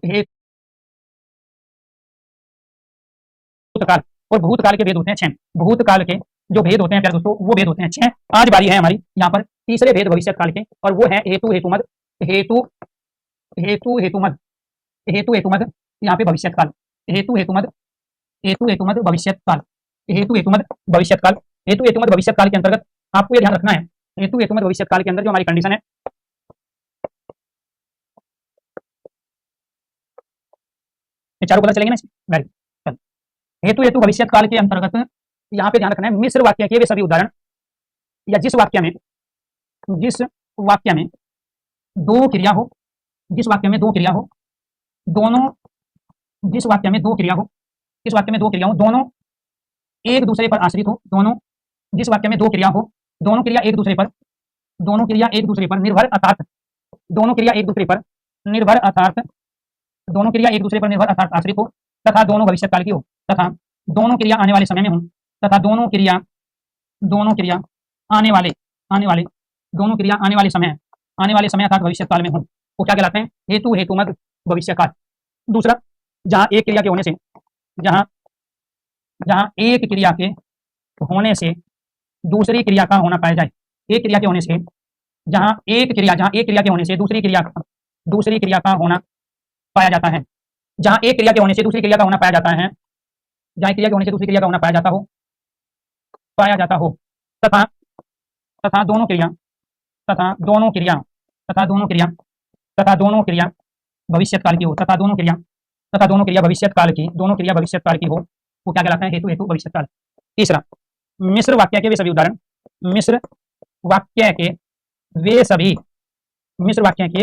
हेतु भूतकाल और भूतकाल के भेद होते हैं 6। भूतकाल के जो भेद होते हैं प्यारे दोस्तों वो भेद होते हैं 6। आज बारी है हमारी यहाँ पर तीसरे भेद भविष्य काल के, और वो है हेतु हेतुमद, हेतु हेतु हेतुमद, हेतु हेतुमद यहाँ पे भविष्य काल, हेतु हेतुमद, हेतु हेतुमद भविष्य काल, हेतु हेतुमद भविष्य काल। हेतु हेतुमद भविष्य काल के अंतर्गत आपको ये ध्यान रखना है, हेतु हेतुमद भविष्य काल के अंदर जो हमारी कंडीशन है, ये चारों पता चलेंगे ना। Very good. हेतु हेतु भविष्य काल के अंतर्गत यहाँ पे ध्यान रखना है, मिश्र वाक्य के वे सभी उदाहरण, या जिस वाक्य में दो क्रिया हो, जिस वाक्य में दो क्रिया हो, दोनों, जिस वाक्य में दो क्रिया हो, जिस वाक्य में दो क्रिया हो, दोनों एक दूसरे पर आश्रित हो, दोनों, जिस वाक्य में दो क्रिया हो, दोनों क्रिया एक दूसरे पर, दोनों क्रिया एक दूसरे पर निर्भर अर्थात, दोनों क्रिया एक दूसरे पर निर्भर अर्थात, दोनों क्रिया एक दूसरे पर निर्भर अर्थात आश्रित हो, तथा दोनों भविष्य काल की हो, तथा दोनों क्रिया आने वाले समय में हो, तथा दोनों क्रिया आने वाले दोनों क्रिया आने वाले समय अर्थात भविष्य काल में हो, वो क्या कहलाते हैं? हेतु हेतुमद भविष्य काल। दूसरा, जहाँ एक क्रिया के होने से, जहाँ एक क्रिया के होने से दूसरी क्रिया का होना पाया जाए, एक क्रिया के होने से, जहाँ एक क्रिया के होने से दूसरी क्रिया का होना पाया जाता है, जहाँ एक क्रिया के होने से दूसरी क्रिया का होना पाया जाता है, जहाँ एक क्रिया के होने से दूसरी क्रिया का होना पाया जाता हो, तथा दोनों क्रिया भविष्य काल की हो, तथा दोनों क्रिया भविष्य काल की हो, वो क्या कहलाता है? हेतु हेतु भविष्य काल। तीसरा, मिश्र वाक्य के वे सभी उदाहरण, मिश्र वाक्य के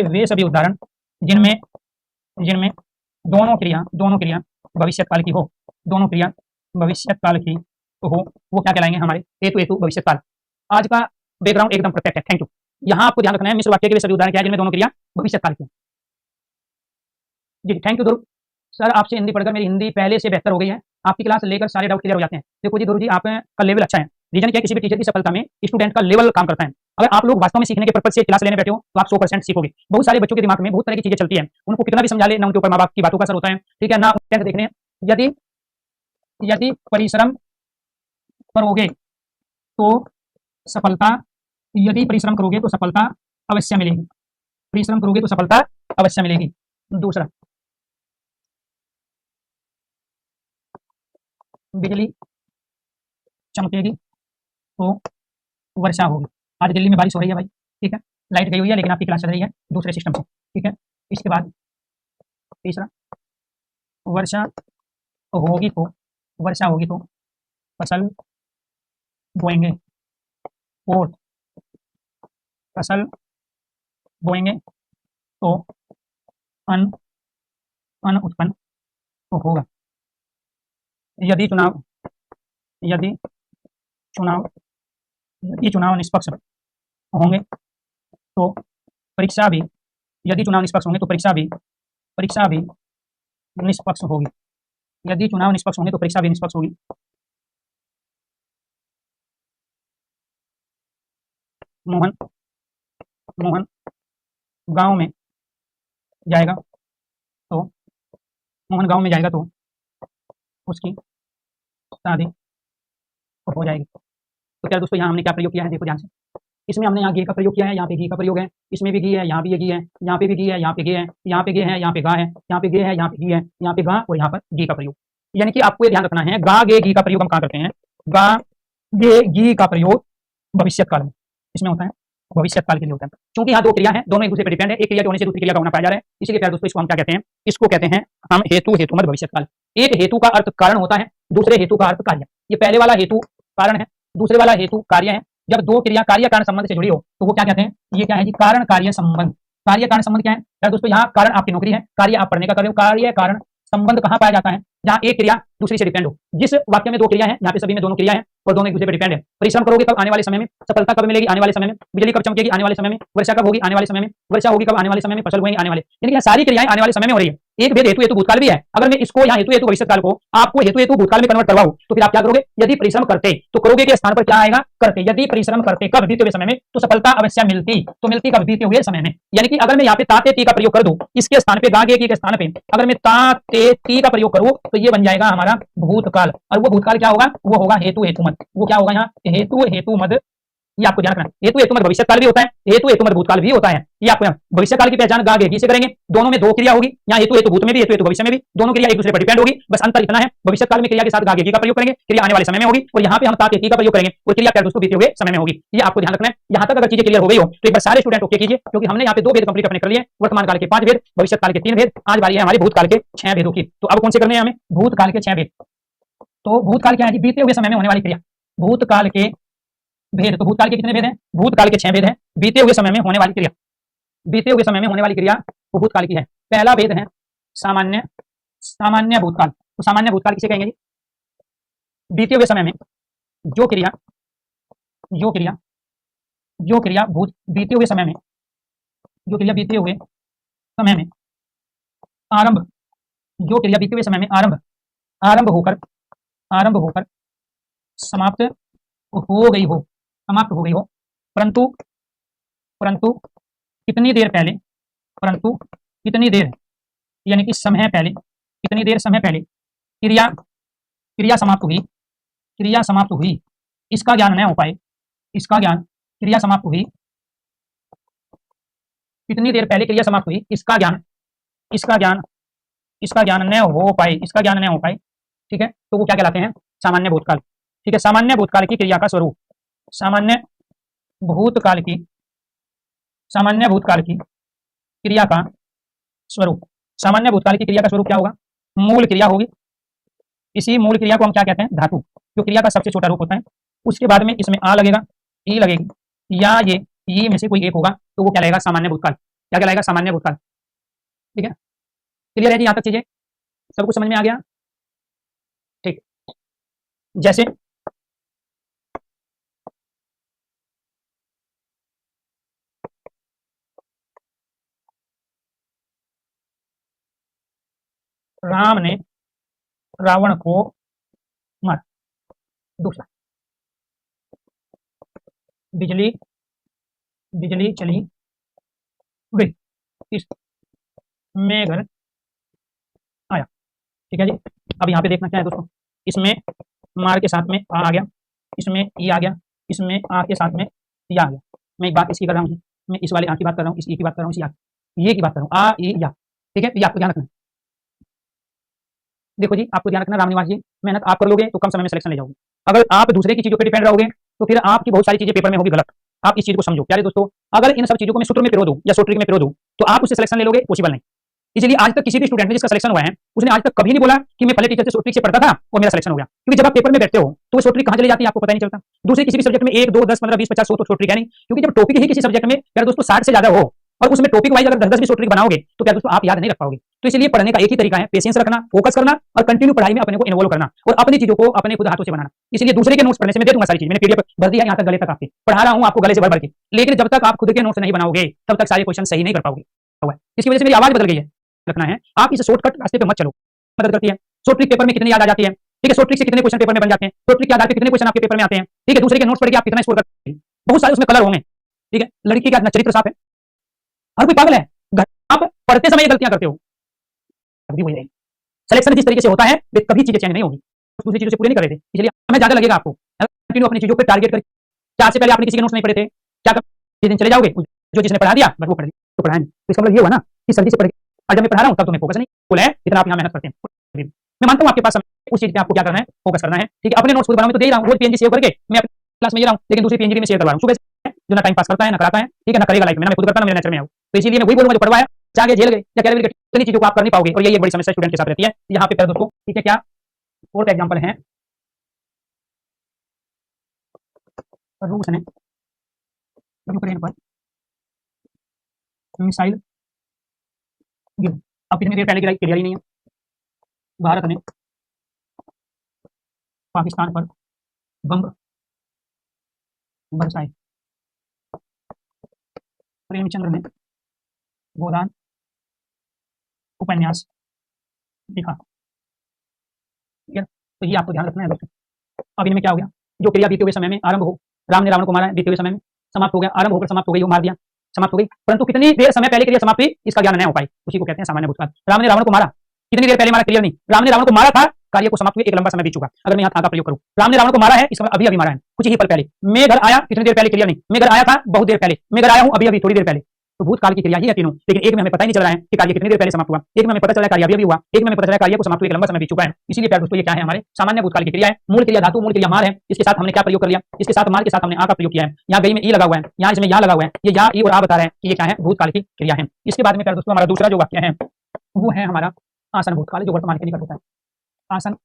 वे सभी उदाहरण जिनमें दोनों क्रिया भविष्य काल की हो, दोनों क्रिया भविष्य काल की हो, वो क्या कहलाएंगे? हमारे हेतु हेतु भविष्य काल। आज का बैकग्राउंड एकदम परफेक्ट है, थैंक यू। यहाँ आपको ध्यान रखना है, मिश्र वाक्य के वे सभी उदाहरण क्या है जिनमें दोनों क्रिया भविष्य काल की। जी थैंक यू ध्रुव सर, आपसे हिंदी पढ़कर मेरी हिंदी पहले से बेहतर हो गई है, आपकी क्लास लेकर सारे डाउट क्लियर हो जाते हैं। देखो जी ध्रुव जी, आपका लेवल अच्छा है। रीजन क्या है? किसी भी टीचर की सफलता में स्टूडेंट का लेवल काम करता है। अगर आप लोग वास्तव में सीखने के पर्पज से क्लास लेने बैठे हो तो आप 100% सीखोगे। बहुत सारे बच्चों के दिमाग में बहुत तरह की चीजें चलती है, उनको कितना भी समझा ले ना उनके ऊपर माँ बाप की बातों का असर होता है, ठीक है ना, देखने यदि परिश्रम करोगे तो सफलता, यदि परिश्रम करोगे तो सफलता अवश्य मिलेगी, परिश्रम करोगे तो सफलता अवश्य मिलेगी। दूसरा, बिजली चमकेगी तो वर्षा होगी। आज दिल्ली में बारिश हो रही है भाई, ठीक है, लाइट गई हुई है लेकिन आपकी क्लास चल रही है दूसरे सिस्टम से, ठीक है। इसके बाद तीसरा, वर्षा होगी तो फसल बोएंगे, और फसल बोएंगे तो अन्न उत्पन्न होगा। यदि चुनाव निष्पक्ष होंगे तो परीक्षा भी, यदि चुनाव निष्पक्ष होंगे तो परीक्षा भी निष्पक्ष होगी, यदि चुनाव निष्पक्ष होंगे तो परीक्षा भी निष्पक्ष होगी। मोहन गांव में जाएगा तो उसकी शादी हो जाएगी। तो क्या दोस्तों, यहाँ हमने क्या प्रयोग किया है? देखो ध्यान से, इसमें हमने यहाँ घी का प्रयोग किया है, यहाँ पे घी का प्रयोग है, इसमें भी घी है, यहाँ भी ये घी है, यहाँ पे भी घी है, यहाँ पे घी है, यहाँ पे घी है, यहाँ पे गा है, यहाँ पे गे है, यहाँ पे घी है, यहाँ पे गा, और यहाँ पर घी का प्रयोग। यानी कि आपको ये ध्यान रखना है, गा गे घी का प्रयोग हम कहाँ करते हैं? गा गे घी का प्रयोग भविष्य काल में इसमें होता है, भविष्य काल के लिए होता है, क्योंकि यहाँ दो क्रिया है, दोनों एक दूसरे पर डिपेंड है, एक क्रिया के होने से दूसरी क्रिया का होना पाया जा रहा है। इसीलिए प्यारे दोस्तों इसको हम क्या कहते हैं? इसको कहते हैं हम हेतु हेतुमद भविष्य काल। एक हेतु का अर्थ कारण होता है, दूसरे हेतु का अर्थ कार्य। ये पहले वाला हेतु कारण है, दूसरे वाला हेतु कार्य है। जब दो क्रिया कार्य कारण संबंध से जुड़ी हो तो वो क्या कहते हैं? ये क्या है जी? कारण कार्य संबंध। कार्य कारण संबंध क्या है यार दोस्तों? यहाँ कारण आपकी नौकरी है, कार्य आप पढ़ने का कर रहे हो, कार्य कारण संबंध कहाँ पाया जाता है? जहाँ एक क्रिया दूसरी से डिपेंड हो। जिस वाक्य में दो क्रिया है, यहाँ पे सभी में दोनों क्रिया है और दोनों एक दूसरे पर डिपेंड है। परिश्रम करोगे कब? आने वाले समय में। सफलता कब मिलेगी? आने वाले समय में। बिजली कब चमकेगी? आने वाले समय में। वर्षा कब होगी? आने वाले समय में। वर्षा होगी कब? आने वाले समय में। फसल बोएंगे आने वाले, यानी कि सारी क्रियाएं आने वाले समय में हो रही है। एक भेद हेतु हेतु भूतकाल भी है। अगर मैं इसको यहाँ हेतु हेतु भविष्यकाल को आपको हेतु हेतु भूतकाल में कन्वर्ट करवाऊं तो फिर आप क्या करोगे? यदि परिश्रम करते तो करोगे के स्थान पर क्या आएगा? करते। यदि परिश्रम करते कब? बीते हुए समय में, तो सफलता अवश्य मिलती। तो मिलती कब? बीते हुए समय में। यानी कि अगर मैं यहाँ पे ताते ती का प्रयोग कर दूं, इसके स्थान पे गागे की के स्थान पे अगर मैं ताते ती का प्रयोग करूं तो ये बन जाएगा हमारा भूतकाल। और वो भूतकाल क्या होगा? वो होगा हेतु हेतु मद। वो क्या होगा यहाँ? हेतु हेतु मद। ये आपको ध्यान रखना। हेतु हेतु मत भविष्यकाल भी होता है, हेतु हेतु मत भूतकाल भी होता है। ये आपको भविष्यकाल की पहचान गा गेगी से करेंगे। दोनों में दो क्रिया होगी, यहाँ हेतु हेतु भूत में भी, हेतु हेतु भविष्य में भी, दोनों क्रिया एक दूसरे पर डिपेंड होगी। बस अंतर इतना है, भविष्यकाल में क्रिया के साथ गा गेगी का प्रयोग करेंगे, क्रिया आने वाले समय में होगी, और यहाँ पे हम तात का प्रयोग करेंगे और क्रिया क्या दोस्तों? बीते हुए समय में होगी। ये आपको ध्यान रखना है। यहाँ तक अगर चीजें क्लियर हो गई हो तो एक बार सारे स्टूडेंट ओके कीजिए, क्योंकि हमने यहाँ पे दो भेद कंप्लीट अपने कर लिए। वर्तमान काल के 5 भेद, भविष्य काल के 3 भेद, आज बारी है हमारे भूतकाल के 6 भेदों की। तो अब कौन से करने हैं हमें? भूतकाल के 6 भेद। तो भूतकाल क्या है? बीते हुए समय में होने वाली क्रिया। भूतकाल के भेद, तो भूतकाल के कितने भेद हैं? भूतकाल के 6 भेद हैं। बीते हुए समय में होने वाली क्रिया, बीते हुए समय में होने वाली क्रिया वो भूतकाल की है। पहला भेद है सामान्य, सामान्य भूतकाल। तो सामान्य भूतकाल किसे कहेंगे जी? बीते हुए समय में जो क्रिया, जो क्रिया, जो क्रिया भूत बीते हुए समय में, जो क्रिया बीते हुए समय में आरंभ, जो क्रिया बीते हुए समय में आरंभ, आरंभ होकर, आरंभ होकर समाप्त हो गई हो, समाप्त हो गई हो, परंतु, परंतु कितनी देर पहले, परंतु कितनी देर, यानी कि समय पहले, कितनी देर समय पहले क्रिया, क्रिया समाप्त हुई, क्रिया समाप्त हुई, इसका ज्ञान न हो पाए, इसका ज्ञान, क्रिया समाप्त हुई, कितनी देर पहले क्रिया समाप्त हुई, इसका ज्ञान, इसका ज्ञान, इसका ज्ञान न हो पाए, इसका ज्ञान न हो पाए, ठीक है, तो वो क्या कहलाते हैं? सामान्य भूतकाल। ठीक है, सामान्य भूतकाल की क्रिया का स्वरूप, सामान्य भूतकाल की, सामान्य भूतकाल की क्रिया का स्वरूप, सामान्य भूतकाल की क्रिया का स्वरूप क्या होगा? मूल क्रिया होगी। इसी मूल क्रिया को हम क्या कहते हैं? धातु, जो क्रिया का सबसे छोटा रूप होता है। उसके बाद में इसमें आ लगेगा, ई लगेगी, या ये में से कोई एक होगा, तो वो क्या लगेगा? सामान्य भूतकाल। क्या कहलाएगा? सामान्य भूतकाल। ठीक है, क्लियर है जी? यहाँ तक चीजें सब कुछ समझ में आ गया? ठीक, जैसे राम ने रावण को मारा। दूसरा, बिजली, बिजली चली गई, इसमें घर आया। ठीक है जी। अब यहाँ पे देखना क्या है दोस्तों? इसमें मार के साथ में आ गया, इसमें ई आ गया, इसमें आ के साथ में ई आ गया। मैं एक बात इसकी कर रहा हूँ, मैं इस वाले आ की बात कर रहा हूँ, इस ई की बात कर रहा हूँ, इस ये की बात कर रहा हूँ, आ ई या। ठीक है, ये आपको ध्यान रखना। देखो जी, आपको ध्यान रखना रामनिवास जी, मेहनत आप कर लोगे तो कम समय में सिलेक्शन ले जाओगे। अगर आप दूसरे की चीजों पर डिपेंड रहोगे तो फिर आपकी बहुत सारी चीजें पेपर में होगी गलत। आप इस चीज को समझो प्यारे दोस्तों। अगर इन सब चीजों को मैं सूत्र में पिरो दूं या शॉर्ट ट्रिक में पिरो दूं तो आप उससे सिलेक्शन ले लोगे, पॉसिबल नहीं। इसलिए आज तक किसी भी स्टूडेंट ने जिसका सिलेक्शन हुआ है उसने आज तक कभी नहीं बोला कि मैं पहले टीचर से शॉर्ट ट्रिक से पढ़ता था और मेरा सिलेक्शन हो गया, क्योंकि जब आप पेपर में बैठते हो तो वो शॉर्ट ट्रिक कहां चली जाती है आपको पता नहीं चलता। दूसरे किसी भी सब्जेक्ट में 1 2 10 15 20 50 100 तो शॉर्ट ट्रिक है नहीं, क्योंकि जब टॉपिक ही किसी सब्जेक्ट में यार दोस्तों 60 से ज्यादा हो और उसमें टॉपिक वाइज अगर 10 10 भी शॉर्ट ट्रिक बनाओगे तो क्या दोस्तों आप याद नहीं रख पाओगे। तो इसलिए पढ़ने का एक ही तरीका है, पेशेंस रखना, फोकस करना और कंटिन्यू पढ़ाई में अपने को इन्वॉल्व करना और अपनी चीजों को अपने खुद हाथों से बनाना। इसलिए दूसरे के नोट्स पढ़ने से मैं दे दूंगा सारी चीज, मैंने पीडीएफ भर दिया यहाँ तक गले तक आपके पढ़ा रहा हूँ आपको गले से भर भर के, लेकिन जब तक आप खुद के नोट्स नहीं बनाओगे तब तक सारे क्वेश्चन सही नहीं कर पाओगे। इसकी वजह से मेरी आवाज बदल गई है, रखना है। आप इस शॉर्टकट रास्ते पे मत चलो, मदद करती है। शॉर्ट ट्रिक पेपर में कितनी याद आ जाती है, ठीक है, शॉर्ट ट्रिक से कितने क्वेश्चन पेपर में बन जाते हैं, शॉर्ट ट्रिक के आधार पर कितने क्वेश्चन आपके पेपर में आते हैं, ठीक है, दूसरे के नोट्स पढ़ के आप कितना स्कोर करते हैं, बहुत सारे उसमें कलर होंगे। ठीक है, लड़की का चरित्र साफ है, हर कोई पागल है, आप पढ़ते समय गलतियां करते हो, अभी वही रहेगी। सिलेक्शन जिस तरीके से होता है वे कभी चीजें चेंज नहीं होगी, दूसरी चीजों से पूरे नहीं कर रहे थे, इसलिए हमें ज्यादा लगेगा आपको कंटिन्यू अपनी चीजों पर टारगेट करके। क्या से पहले आपने किसी के नोट्स नहीं पढ़े थे, क्या जिस दिन चले जाओगे जो जिसने पढ़ा दिया बस वो पढ़ दिया तो पढ़ाएंगे। तो इसका मतलब ये हुआ ना कि जल्दी से पढ़, और जब मैं पढ़ा रहा हूँ तब तुम्हें फोकस नहीं बोला है, इतना आप यहाँ मेहनत करते हैं। मैं मानता हूँ आपके पास समय उस चीज पे आपको क्या करना है, फोकस करना है। ठीक है, अपने नोट्स खुद बनाओ, मैं तो दे रहा हूँ रोज पीएनजी सेव करके मैं अपनी क्लास में ये रहा हूँ, लेकिन दूसरी पीएनजी में शेयर करवा रहा हूँ सुबह से, जो ना टाइम पास करता है ना कराता है, ठीक है, ना करेगा लाइफ में, ना मैं खुद करता ना मेरे नेचर में आऊँ। तो इसीलिए मैं वही बोलूंगा जो पढ़वाया जाके झेल गए या कैरेबिलिटी इतनी चीजों को आप कर नहीं पाओगे, और ये एक बड़ी समस्या स्टूडेंट के साथ रहती है यहाँ पे। दोस्तों ठीक है, क्या फोर्थ एग्जाम्पल है, रूस ने यूक्रेन पर मिसाइल गिरी। अब कितनी देर पहले गिराई क्लियर ही नहीं है। भारत ने पाकिस्तान पर बम बरसाए। प्रेमचंद्र ने गोदान उपन्यास लिखा। ठीक है, तो ये आपको ध्यान रखना है दोस्तों। अब इनमें क्या हो गया, जो क्रिया बीते हुए समय में आरंभ हो, राम ने रावण को मारा है, बीते हुए समय में समाप्त हो गया, आरंभ होकर समाप्त हो गई, वो मार दिया, समाप्त हो गई, परंतु कितनी देर समय पहले क्रिया समाप्त हुई इसका ज्ञान नहीं हो पाई, उसी को कहते हैं सामान्य भूतकाल। राम ने रावण को मारा, कितनी देर पहले मारा क्लियर नहीं, राम ने रावण को मारा था, कार्य को समाप्त हुए एक लंबा समय बीत चुका। अगर मैं यहाँ था का प्रयोग करूँ, राम ने रावण को मारा है, इसका अभी अभी मारा है, कुछ ही पल पहले। मैं घर आया, कितनी देर पहले क्लियर नहीं, मैं घर आया था बहुत देर पहले, मैं घर आया हूँ अभी अभी थोड़ी देर पहले। तो भूतकाल की क्रिया ही है तीनों, लेकिन एक में हमें पता ही नहीं चल रहा है कि कार्य कितनी देर पहले समाप्त हुआ, एक में हमें पता चला कार्य अभी अभी हुआ, एक में हमें पता चला कार्य को समाप्त हुए एक लंबा समय बीत चुका है। इसीलिए प्यारे दोस्तों ये क्या है, हमारे सामान्य भूतकाल की क्रिया है। मूल क्रिया धातु, मूल क्रिया मार है, इसके साथ हमने क्या प्रयोग कर लिया, इसके साथ मार के साथ हमने आ का प्रयोग किया है। यहाँ गई में ई लगा हुआ है, यहाँ इसमें या लगा हुआ है, ये या ई और आ बता रहे हैं कि ये क्या है, भूतकाल की क्रिया है। इसके बाद में प्यारे दोस्तों हमारा दूसरा जो वाक्य है वो है हमारा आसन भूतकाल, जो वर्तमान के निकट होता है। आसन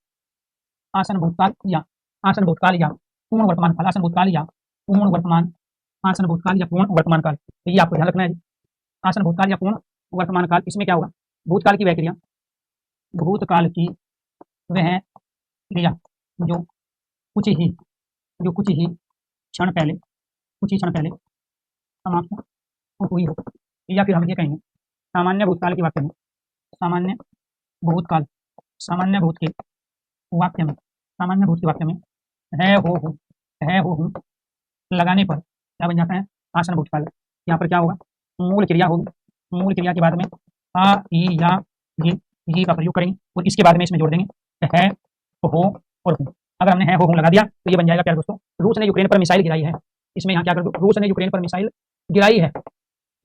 आसन भूतकाल या आसन भूतकाल या पूर्ण वर्तमान काल, आसन भूतकाल या पूर्ण वर्तमान, आसन भूतकाल या पूर्ण वर्तमान काल, तो ये आपको ध्यान रखना है। आसन भूतकाल या पूर्ण वर्तमान काल, इसमें क्या होगा, भूतकाल की वह क्रिया, भूतकाल की वह क्रिया जो कुछ ही क्षण पहले, कुछ ही क्षण पहले समाप्त हुई हो, या फिर हम ये कहेंगे सामान्य भूतकाल के वाक्य में, सामान्य भूतकाल, सामान्य भूत के वाक्य में, सामान्य भूत के वाक्य में है हो हूँ लगाने पर क्या बन जाता है, आसन भूतकाल। यहाँ पर क्या होगा, मूल क्रिया होगी, मूल क्रिया के बाद में आ ई या ये का प्रयोग करेंगे और इसके बाद में इसमें जोड़ देंगे है हो और हूँ। अगर हमने है हो हूँ लगा दिया तो ये बन जाएगा प्यारे दोस्तों, रूस ने यूक्रेन पर मिसाइल गिराई है। इसमें यहाँ क्या कर दो, रूस ने यूक्रेन पर मिसाइल गिराई है, ठीक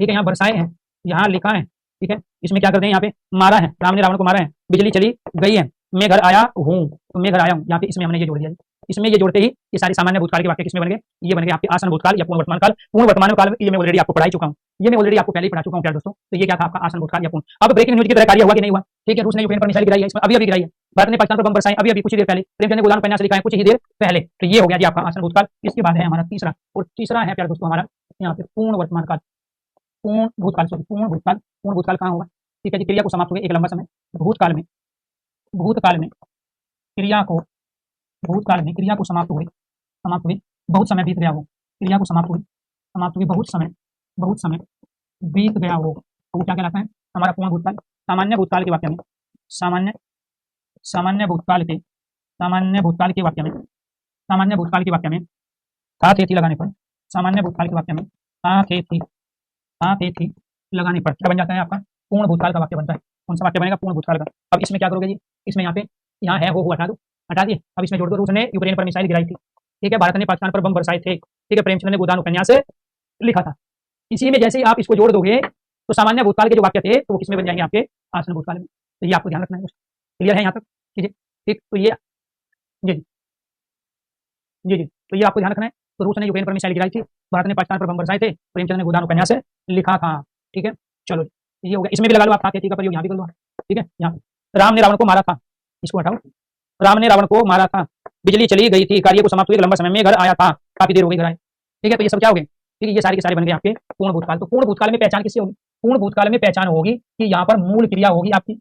है, यहाँ बरसाए हैं, यहाँ लिखा है, ठीक है, इसमें क्या करते हैं, यहाँ पे मारा है, राम ने रावण को मारा है, बिजली चली गई है, मैं घर आया हूँ, तो मैं घर आया हूँ, यहाँ पे इसमें हमने ये जोड़ दिया। इसमें ये जोड़ते ही ये सारे सामान्य भूतकाल के वाक्य किसमें बन गए, ये बन गए आपके आसन भूतकाल या पूर्ण वर्तमान काल। पूर्ण वर्तमान काल ये मैं ऑलरेडी आपको पढ़ा चुका हूँ, ये मैं ऑलरेडी आपको पहले ही पढ़ा चुका हूँ प्यारे दोस्तों। तो ये क्या था आपका आसन भूतकाल या पूर्ण। अब ब्रेकिंग न्यूज की तरह कार्य हुआ कि नहीं हुआ, ठीक है, रूस ने यूक्रेन पर मिसाइल गिराई है, इसमें अभी अभी गिराई है, भारत ने पाकिस्तान पर बम बरसाए अभी अभी कुछ ही देर पहले, प्रेमचंद ने गोदान उपन्यास लिखा है कुछ ही देर पहले। तो ये हो गया जी आपका आसन भूतकाल। इसके बाद है हमारा तीसरा, और तीसरा है प्यारे दोस्तों हमारा यहाँ पे पूर्ण वर्तमान काल, पूर्ण भूतकाल, सॉरी पूर्ण भूतकाल। पूर्ण भूतकाल कहाँ होगा, ठीक है जी, क्रिया को समाप्त हुए एक लंबा समय, भूतकाल में, भूतकाल में क्रिया को, भूतकाल में क्रिया को समाप्त हुए बहुत समय बीत गया हो, क्रिया को समाप्त हुई बहुत समय बीत गया हो, तो वो क्या कहलाता है, हमारा पूर्ण भूतकाल। सामान्य भूतकाल के वाक्य में, सामान्य भूतकाल के वाक्य में, सामान्य भूतकाल के वाक्य में था थे थी लगाने पर, सामान्य भूतकाल के वाक्य में था थे थी लगाने पर क्या बन जाता है आपका, पूर्ण भूतकाल का वाक्य बनता है। कौन सा वाक्य बनेगा, पूर्ण भूतकाल का। अब इसमें क्या करोगे जी, इसमें यहाँ है हो हटा दो, हटा दिए, अब इसमें जोड़ दो, रूस ने यूक्रेन पर मिसाइल गिराई थी, ठीक है, भारत ने पाकिस्तान पर बम बरसाए थे, ठीक है, प्रेमचंद ने गोदान उपन्यास लिखा था। इसी में जैसे ही आप इसको जोड़ दोगे तो सामान्य भूतकाल के जो वाक्य थे तो वो किसमें बन जाएंगे, आपके आसन भूतकाल में। तो ये आपको ध्यान रखना है, क्लियर है यहाँ तक, ठीक है, ठीक, तो ये जी जी, तो ये आपको ध्यान रखना है। तो रूस ने यूक्रेन पर मिसाइल गिराई थी, भारत ने पाकिस्तान पर बम बरसाए थे, प्रेमचंद ने गोदान उपन्यास लिखा था, ठीक है, चलो ये हो गया। इसमें भी लगा लो आप का प्रयोग यहाँ भी कर लो, ठीक है। यहाँ राम ने रावण को मारा था, इसको हटाओ, राम ने रावण को मारा था, बिजली चली गई थी, कार्य को समाप्त हुए लंबा समय में घर आया था, काफी देर हो गई घर आए, ठीक है, तो ये सब क्या हो गए, ठीक है, ये सारे के सारे बन गए आपके पूर्ण भूतकाल। तो पूर्ण भूतकाल में पहचान किससे होगी, पूर्ण भूतकाल में पहचान होगी कि यहाँ पर मूल क्रिया होगी आपकी,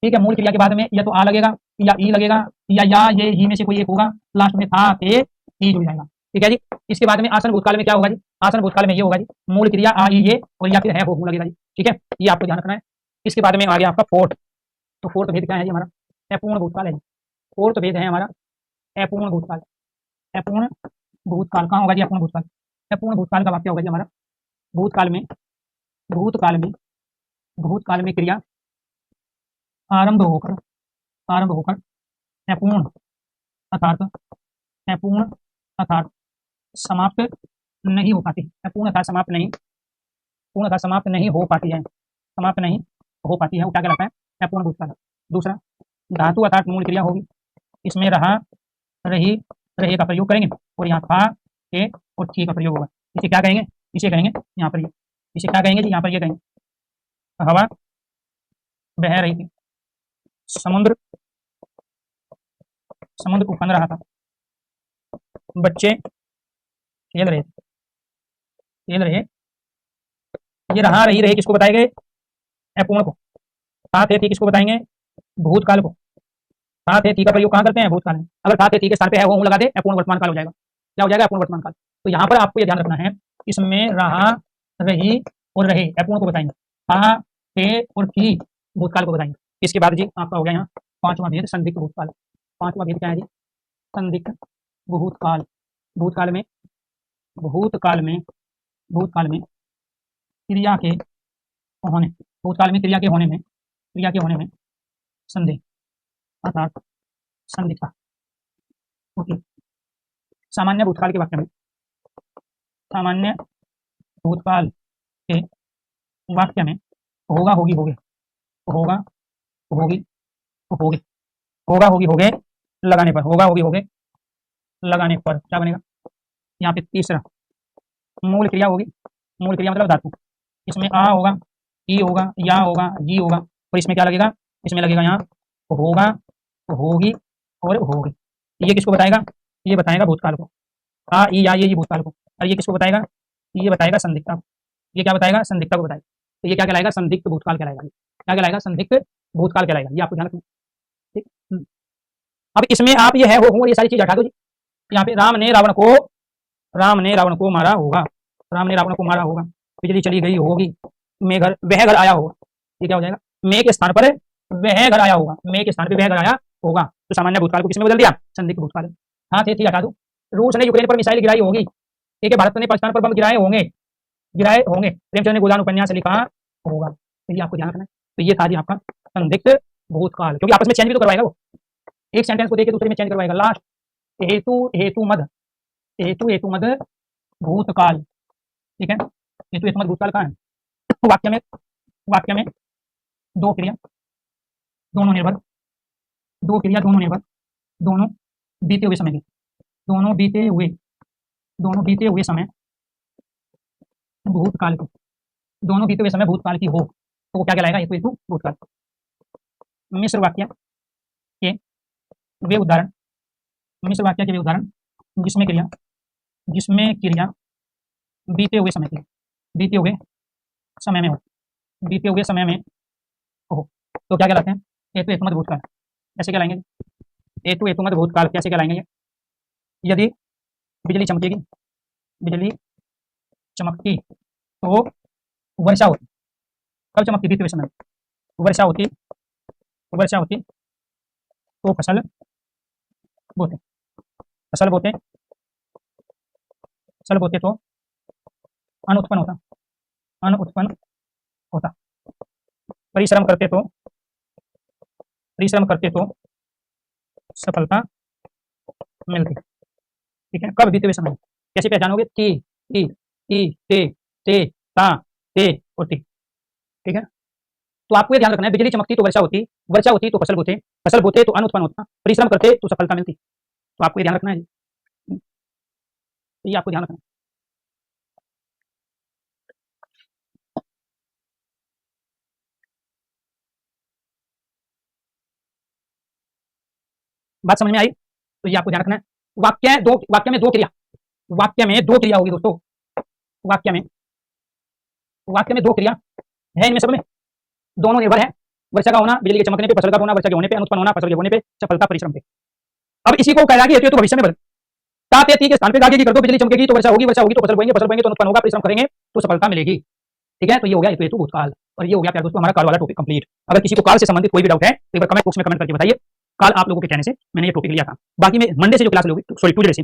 ठीक है, मूल क्रिया के बाद में या तो आ लगेगा या ई लगेगा या ये ही में से कोई एक होगा, लास्ट में था थे ही जुड़ जाएगा, ठीक है जी। इसके बाद में आसन भूतकाल में क्या होगा जी, आसन भूतकाल में ये होगा जी, मूल क्रिया आ ई ये और या फिर है वो लगेगा जी, ठीक है, ये आपको ध्यान रखना है। इसके बाद में आ गया आपका फोर्थ, तो फोर्थ भेद क्या है जी हमारा, अपूर्ण भूतकाल है जी, फोर्थ भेद है हमारा अपूर्ण भूतकाल। अपूर्ण भूतकाल कहाँ होगा जी, अपूर्ण भूतकाल, अपूर्ण भूतकाल का वाक्य होगा जी हमारा, भूतकाल में, भूतकाल में क्रिया आरंभ होकर अपूर्ण अर्थात समाप्त नहीं हो पाती, अपूर्ण अर्थात समाप्त नहीं, पूर्ण अर्थात समाप्त नहीं हो पाती है, समाप्त नहीं हो पाती है, वो क्या कहलाता है, अपूर्ण भूतकाल। दूसरा धातु अर्थात मूल क्रिया होगी, इसमें रहा रही रहे का प्रयोग करेंगे और यहाँ था के और थी का प्रयोग होगा। इसे क्या कहेंगे, इसे कहेंगे यहाँ पर, इसे क्या कहेंगे जी, यहाँ पर ये कहेंगे हवा बह रही थी, समुद्र उफन रहा था, बच्चे खेल रहे, ये रहा रही रहे किसको बताए गए, अपूर्ण को, था थे थी किसको बताएंगे, भूतकाल को, था थे थी का प्रयोग कहाँ करते हैं? भूतकाल में। अगर था थे थी के स्थान पे है वो लगा दे, अपूर्ण वर्तमान काल हो जाएगा। क्या हो जाएगा? अपूर्ण वर्तमान काल। तो यहाँ पर आपको ये ध्यान रखना है, इसमें रहा, रही और रहे अपूर्ण को बताएंगे, था थे और थी भूतकाल को बताएंगे। इसके बाद जी आपका हो गया यहाँ पांचवा भेद संदिग्ध भूतकाल। पांचवा भेद क्या है जी? संदिग्ध भूतकाल। भूतकाल में भूतकाल में भूतकाल में क्रिया के होने, भूतकाल में क्रिया के होने में संदेह अर्थात संदिग्धता होती है। सामान्य भूतकाल के वाक्य में, सामान्य भूतकाल के वाक्य में होगा होगी होगे, होगा होगी होगे, होगा होगी होगे लगाने पर, होगा होगी होगे लगाने पर क्या बनेगा? यहाँ पे तीसरा मूल क्रिया होगी। मूल क्रिया मतलब धातु। इसमें आ होगा, ई होगा, या होगा, जी होगा और इसमें क्या लगेगा? इसमें लगेगा यहाँ होगा, होगी और होगे। ये किसको बताएगा? ये बताएगा भूतकाल को। आ ई या ये भूतकाल को। और ये किसको बताएगा? ये बताएगा संदिग्धता को। ये क्या बताएगा? संदिग्धता को बताएगा। तो ये क्या कहलाएगा? संदिग्ध भूतकाल कहलाएगा। क्या कहलाएगा? संदिग्ध भूतकाल कहलाएगा। ये आपको ध्यान रखना। ठीक। अब इसमें आप ये है हो और ये सारी चीज हटा दो जी। यहाँ पे राम ने रावण को मारा होगा, राम ने रावण को मारा होगा, बिजली चली गई होगी, वह घर आया होगा। ये क्या हो जाएगा? मैं के स्थान पर वह घर आया होगा, मैं के स्थान पर वह घर आया होगा। तो सामान्य भूतकाल को किसमें बदल दिया? संदिग्ध भूतकाल। हाँ थे थी हटा दो। रूस ने यूक्रेन पर मिसाइल गिराई होगी, ठीक है। भारत ने पाकिस्तान पर बम गिराए होंगे, प्रेमचंद ने गोदान उपन्यास लिखा होगा। तो ये आपको ध्यान रखना है। तो ये था जी आपका संदिग्ध भूतकाल, क्योंकि आपस में चेंज भी तो करवाएगा वो, एक सेंटेंस को देके दूसरे में चेंज करवाएगा। लास्ट हेतु मद भूतकाल, ठीक है। हेतु मद भूतकाल कहाँ है? वाक्य में दो क्रिया दोनों निर्भर, दोनों बीते हुए समय की, दोनों बीते हुए समय भूतकाल की, दोनों बीते हुए समय भूतकाल की हो तो वो क्या कहलाएगा? हेतु भूतकाल। मिश्र वाक्य के वे उदाहरण, मिश्र वाक्य के वे उदाहरण जिसमें क्रिया बीते हुए समय में हो तो क्या कहलाते हैं? हेतु मद भूतकाल। ऐसे कहलाएंगे हेतु मद भूतकाल। कैसे कहलाएंगे? यदि बिजली चमकती तो वर्षा होती। कब चमकती? बीते हुए समय। वर्षा होती तो फसल बोते तो अन्न उत्पन्न होता। परिश्रम करते तो सफलता मिलती। ठीक है। कब? बीते हुए समय। कैसे पहचानोगे? ती ते ता ते और ती। ठीक है। तो आपको ये ध्यान रखना है, बिजली चमकती तो वर्षा होती तो फसल बोते तो अन्न उत्पन्न होता, परिश्रम करते तो सफलता मिलती। तो आपको ये ध्यान रखना है, ये आपको ध्यान रखना है। बात समझ में आई? तो ये आपको ध्यान रखना है। वाक्य में दो क्रिया होगी दोस्तों। वाक्य में दो क्रिया है, इनमें सब में दोनों निर्भर है। वर्षा का होना बिजली के चमकने पे, फसल का होना वर्षा के होने पे, अनुत्पन्न होना फसल के होने पे, सफलता परिश्रम पे। अब इसी को कहलाएगी हेतु भविष्य में बदल। ता ती के स्थान पे आगे की कर दो, बिजली चमकेगी तो वर्षा होगी तो फसल बोएंगे तो अनुत्पन्न होगा, परिश्रम करेंगे तो सफलता मिलेगी। ठीक है। तो ये हो गया हेतु भूतकाल और ये हो गया प्यारे दोस्तों हमारा काल वाला टॉपिक कंप्लीट। अगर किसी को काल से संबंधित कोई भी डाउट है तो एक बार कमेंट बॉक्स में कमेंट करके बताइए। काल आप लोगों के कहने से मैंने ये टॉपिक लिया था। बाकी में मंडे से जो क्लास लोगे, सॉरी ट्यूजडे से,